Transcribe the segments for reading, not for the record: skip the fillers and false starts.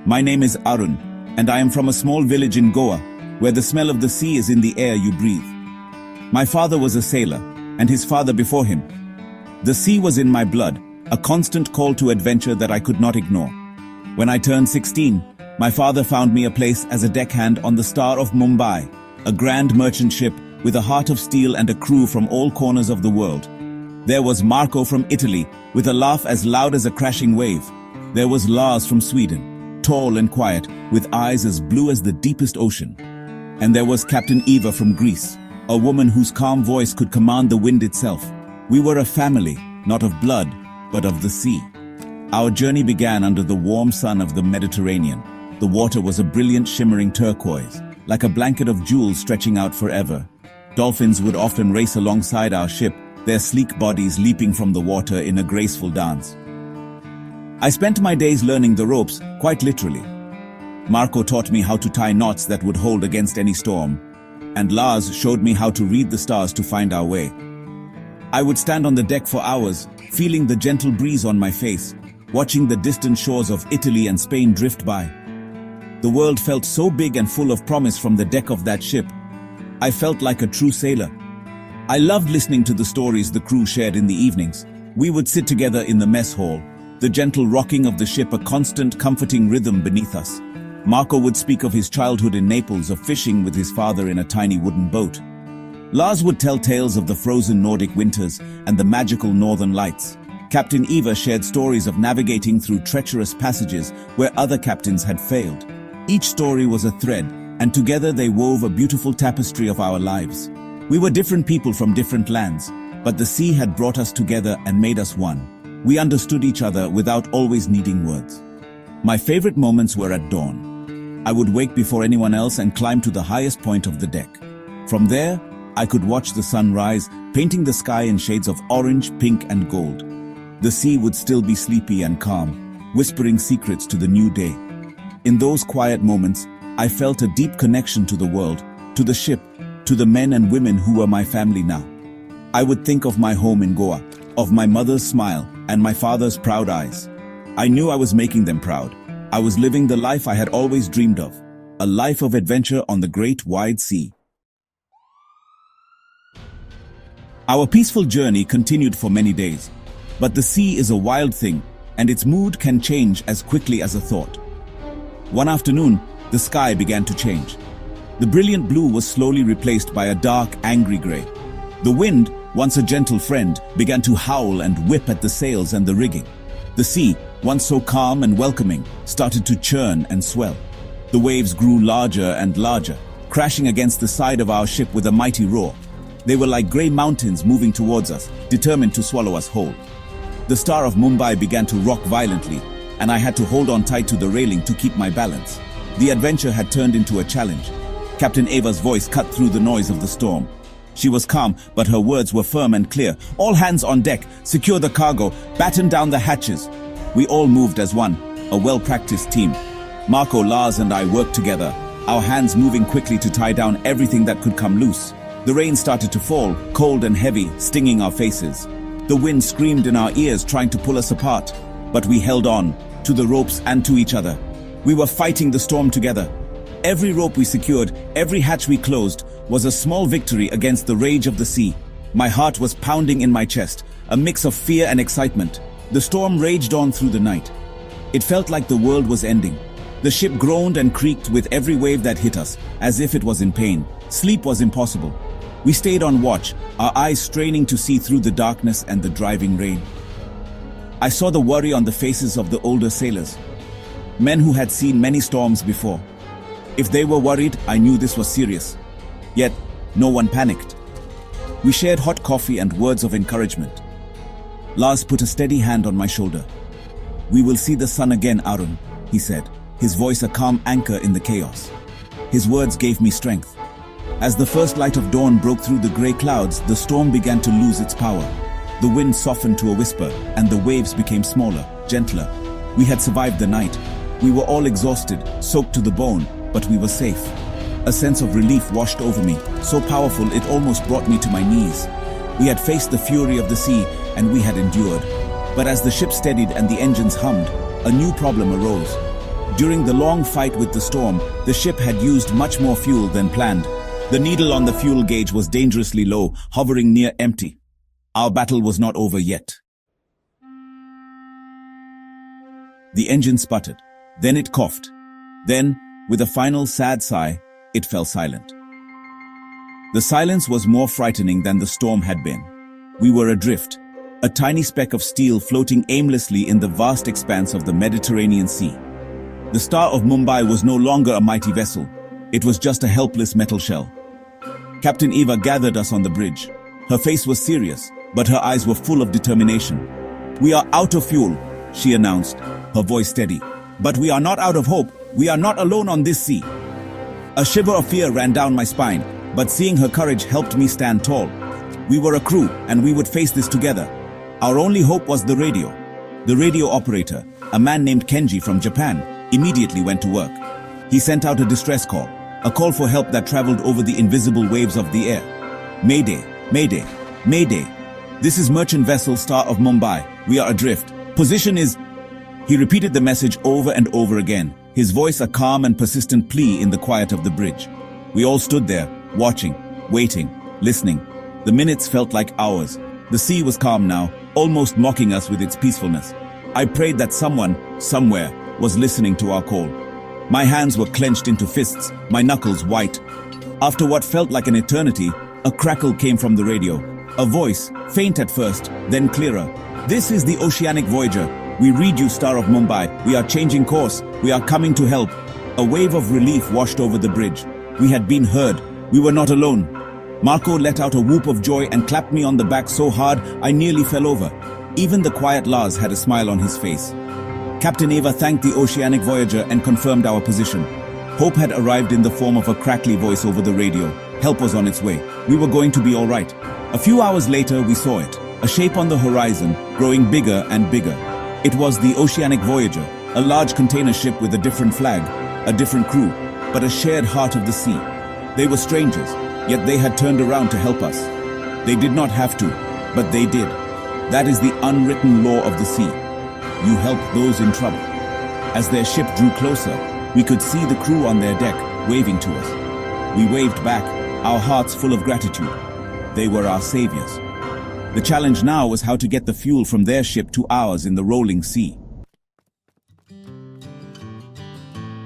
My name is Arun, and I am from a small village in Goa, where the smell of the sea is in the air you breathe. My father was a sailor, and his father before him. The sea was in my blood, a constant call to adventure that I could not ignore. When I turned 16, my father found me a place as a deckhand on the Star of Mumbai, a grand merchant ship with a heart of steel and a crew from all corners of the world. There was Marco from Italy, with a laugh as loud as a crashing wave. There was Lars from Sweden, tall and quiet, with eyes as blue as the deepest ocean. And there was Captain Eva from Greece, a woman whose calm voice could command the wind itself. We were a family, not of blood, but of the sea. Our journey began under the warm sun of the Mediterranean. The water was a brilliant shimmering turquoise, like a blanket of jewels stretching out forever. Dolphins would often race alongside our ship, their sleek bodies leaping from the water in a graceful dance. I spent my days learning the ropes, quite literally. Marco taught me how to tie knots that would hold against any storm, and Lars showed me how to read the stars to find our way. I would stand on the deck for hours, feeling the gentle breeze on my face, watching the distant shores of Italy and Spain drift by. The world felt so big and full of promise from the deck of that ship. I felt like a true sailor. I loved listening to the stories the crew shared in the evenings. We would sit together in the mess hall, the gentle rocking of the ship a constant comforting rhythm beneath us. Marco would speak of his childhood in Naples, of fishing with his father in a tiny wooden boat. Lars would tell tales of the frozen Nordic winters and the magical northern lights. Captain Eva shared stories of navigating through treacherous passages where other captains had failed. Each story was a thread, and together they wove a beautiful tapestry of our lives. We were different people from different lands, but the sea had brought us together and made us one. We understood each other without always needing words. My favorite moments were at dawn. I would wake before anyone else and climb to the highest point of the deck. From there, I could watch the sun rise, painting the sky in shades of orange, pink, and gold. The sea would still be sleepy and calm, whispering secrets to the new day. In those quiet moments, I felt a deep connection to the world, to the ship, to the men and women who were my family now. I would think of my home in Goa, of my mother's smile and my father's proud eyes. I knew I was making them proud. I was living the life I had always dreamed of, a life of adventure on the great wide sea. Our peaceful journey continued for many days, but the sea is a wild thing, and its mood can change as quickly as a thought. One afternoon, the sky began to change. The brilliant blue was slowly replaced by a dark, angry gray. The wind, once a gentle friend, began to howl and whip at the sails and the rigging. The sea, once so calm and welcoming, started to churn and swell. The waves grew larger and larger, crashing against the side of our ship with a mighty roar. They were like grey mountains moving towards us, determined to swallow us whole. The Star of Mumbai began to rock violently, and I had to hold on tight to the railing to keep my balance. The adventure had turned into a challenge. Captain Eva's voice cut through the noise of the storm. She was calm, but her words were firm and clear. All hands on deck, secure the cargo, batten down the hatches. We all moved as one, a well-practiced team. Marco, Lars, and I worked together, our hands moving quickly to tie down everything that could come loose. The rain started to fall, cold and heavy, stinging our faces. The wind screamed in our ears, trying to pull us apart. But we held on, to the ropes and to each other. We were fighting the storm together. Every rope we secured, every hatch we closed, was a small victory against the rage of the sea. My heart was pounding in my chest, a mix of fear and excitement. The storm raged on through the night. It felt like the world was ending. The ship groaned and creaked with every wave that hit us, as if it was in pain. Sleep was impossible. We stayed on watch, our eyes straining to see through the darkness and the driving rain. I saw the worry on the faces of the older sailors, men who had seen many storms before. If they were worried, I knew this was serious. Yet, no one panicked. We shared hot coffee and words of encouragement. Lars put a steady hand on my shoulder. "We will see the sun again, Arun," he said, his voice a calm anchor in the chaos. His words gave me strength. As the first light of dawn broke through the grey clouds, the storm began to lose its power. The wind softened to a whisper, and the waves became smaller, gentler. We had survived the night. We were all exhausted, soaked to the bone, but we were safe. A sense of relief washed over me, so powerful it almost brought me to my knees. We had faced the fury of the sea, and we had endured. But as the ship steadied and the engines hummed, a new problem arose. During the long fight with the storm, the ship had used much more fuel than planned. The needle on the fuel gauge was dangerously low, hovering near empty. Our battle was not over yet. The engine sputtered. Then it coughed. Then, with a final sad sigh, it fell silent. The silence was more frightening than the storm had been. We were adrift, a tiny speck of steel floating aimlessly in the vast expanse of the Mediterranean Sea. The Star of Mumbai was no longer a mighty vessel. It was just a helpless metal shell. Captain Eva gathered us on the bridge. Her face was serious, but her eyes were full of determination. "We are out of fuel," she announced, her voice steady. "But we are not out of hope. We are not alone on this sea." A shiver of fear ran down my spine, but seeing her courage helped me stand tall. We were a crew, and we would face this together. Our only hope was the radio. The radio operator, a man named Kenji from Japan, immediately went to work. He sent out a distress call, a call for help that traveled over the invisible waves of the air. "Mayday, Mayday, Mayday. This is merchant vessel Star of Mumbai. We are adrift. Position is..." He repeated the message over and over again, his voice a calm and persistent plea in the quiet of the bridge. We all stood there, watching, waiting, listening. The minutes felt like hours. The sea was calm now, almost mocking us with its peacefulness. I prayed that someone, somewhere, was listening to our call. My hands were clenched into fists, my knuckles white. After what felt like an eternity, a crackle came from the radio. A voice, faint at first, then clearer. "This is the Oceanic Voyager. We read you, Star of Mumbai. We are changing course. We are coming to help." A wave of relief washed over the bridge. We had been heard. We were not alone. Marco let out a whoop of joy and clapped me on the back so hard I nearly fell over. Even the quiet Lars had a smile on his face. Captain Eva thanked the Oceanic Voyager and confirmed our position. Hope had arrived in the form of a crackly voice over the radio. Help was on its way. We were going to be all right. A few hours later, we saw it, a shape on the horizon, growing bigger and bigger. It was the Oceanic Voyager, a large container ship with a different flag, a different crew, but a shared heart of the sea. They were strangers, yet they had turned around to help us. They did not have to, but they did. That is the unwritten law of the sea. You help those in trouble. As their ship drew closer, we could see the crew on their deck, waving to us. We waved back, our hearts full of gratitude. They were our saviors. The challenge now was how to get the fuel from their ship to ours in the rolling sea.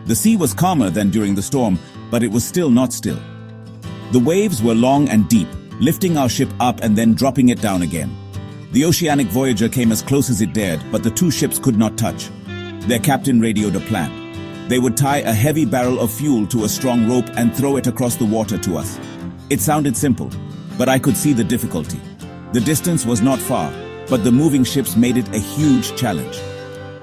The sea was calmer than during the storm, but it was still not still. The waves were long and deep, lifting our ship up and then dropping it down again. The Oceanic Voyager came as close as it dared, but the two ships could not touch. Their captain radioed a plan. They would tie a heavy barrel of fuel to a strong rope and throw it across the water to us. It sounded simple, but I could see the difficulty. The distance was not far, but the moving ships made it a huge challenge.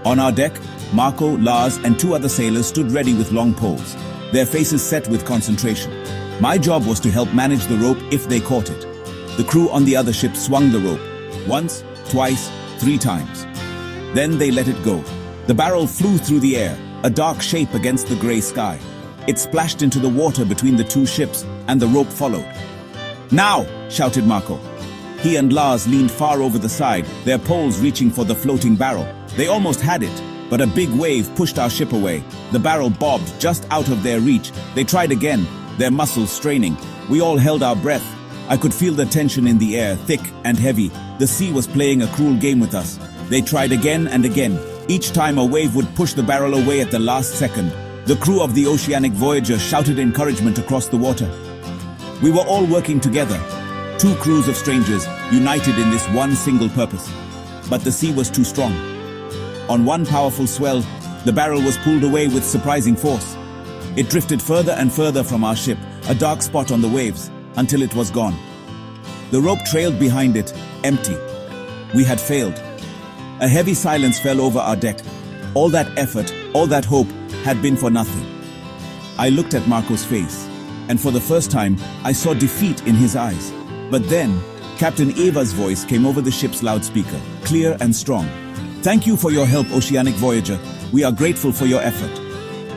On our deck, Marco, Lars, and two other sailors stood ready with long poles, their faces set with concentration. My job was to help manage the rope if they caught it. The crew on the other ship swung the rope, once, twice, 3 times. Then they let it go. The barrel flew through the air, a dark shape against the gray sky. It splashed into the water between the two ships, and the rope followed. "Now!" shouted Marco. He and Lars leaned far over the side, their poles reaching for the floating barrel. They almost had it, but a big wave pushed our ship away. The barrel bobbed just out of their reach. They tried again, their muscles straining. We all held our breath. I could feel the tension in the air, thick and heavy. The sea was playing a cruel game with us. They tried again and again. Each time a wave would push the barrel away at the last second. The crew of the Oceanic Voyager shouted encouragement across the water. We were all working together. 2 crews of strangers, united in this one single purpose. But the sea was too strong. On one powerful swell, the barrel was pulled away with surprising force. It drifted further and further from our ship, a dark spot on the waves, until it was gone. The rope trailed behind it, empty. We had failed. A heavy silence fell over our deck. All that effort, all that hope, had been for nothing. I looked at Marco's face, and for the first time, I saw defeat in his eyes. But then, Captain Eva's voice came over the ship's loudspeaker, clear and strong. "Thank you for your help, Oceanic Voyager. We are grateful for your effort."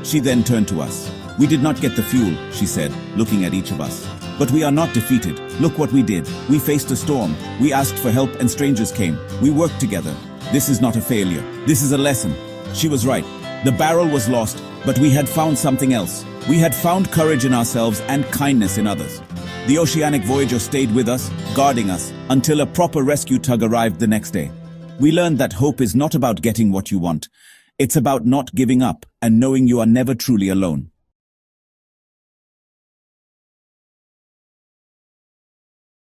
She then turned to us. "We did not get the fuel," she said, looking at each of us. "But we are not defeated. Look what we did. We faced a storm. We asked for help and strangers came. We worked together. This is not a failure. This is a lesson." She was right. The barrel was lost, but we had found something else. We had found courage in ourselves and kindness in others. The oceanic voyager stayed with us, guarding us, until a proper rescue tug arrived the next day. We learned that hope is not about getting what you want. It's about not giving up and knowing you are never truly alone.